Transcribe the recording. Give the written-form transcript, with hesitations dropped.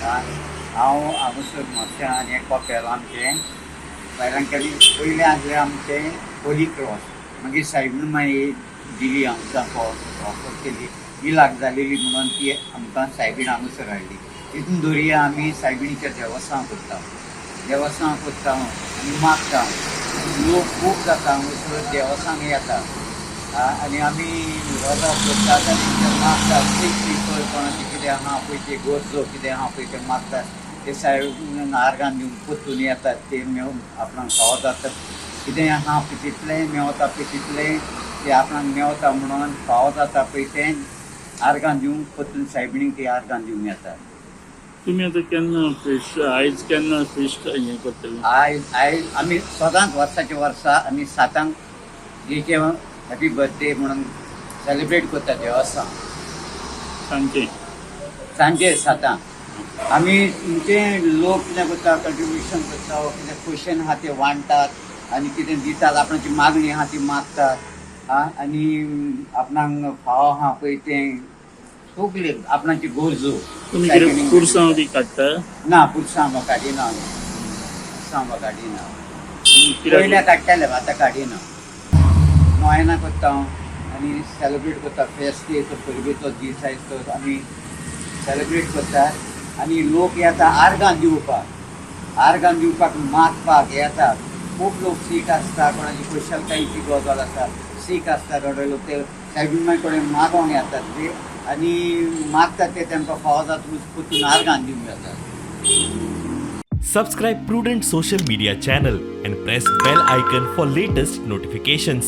हांव हांगासर म्हापशां आनी एक कॉपेल आमचें बायलांकडे पयलें आसलें आमचें होली क्रॉस मागीर सायबीण मागीर दिली आमकां ऑफर केली 2 लाख जालेली म्हणून ती आमकां सायबीण हांगासर हाडली. तितून दर्या आमी सायबिणीच्या देवस्थान करता आनी मागता. लोक खूब जाता हांगासर देवस्थान येता आनी आमी रोजा करतात आनी मागतात पळय कोणाचें कितें आहा पळय ते गरजो कितें आहा पळय ते मागतात ते सायबीण आर्गान दिवन परतून येतात ते मेळून आपणाक फावो जातात कितें आहा पळय तितलें मेवता पळय तितलें ते आपणाक मेवता म्हणून फावो जाता पळय तें आर्गान दिवन परतून सायबिणीक ते आर्गान दिवन येतात. तुम्ही आता केन्ना फिश आयज केन्ना फिश हें करतले? आयज आमी सदांच वर्साच्या वर्सा आमी 7 हेचे हॅपी बर्थडे म्हणून सेलिब्रेट करता देवस्थान सांजे 7 आमी तुमचे लोक कितें करता कंट्रिब्युशन करता कितें क्वेश्चन आहा ते वांडटात आनी कितें दितात आपणाची मागणी आहा ती मागतात आनी आपणाक फावो आहा पळय तें सगळे आपणाची गरजो. तुमी कितें पुरसांव बी काडटा? ना पुरसांव काडिना पयल्या काडटाले आतां काडिना. नोयना करता आनी सेलिब्रेट करता फेस्त तो परबेचो दीस आयज तो आमी सेलिब्रेट करतात आनी लोक येता आर्गान दिवपाक मागपाक येता. खूब लोक सीख आसता कोणाची स्पेशलतायेची गजाल आसा सीख आसता थोडे लोक ते सायबीण कडेन मागोंक येतात ते आनी मागतात ते तांकां फावो जाता परतून आर्गान दिवंक येतात. Subscribe Prudent social media channel and press bell icon for latest notifications.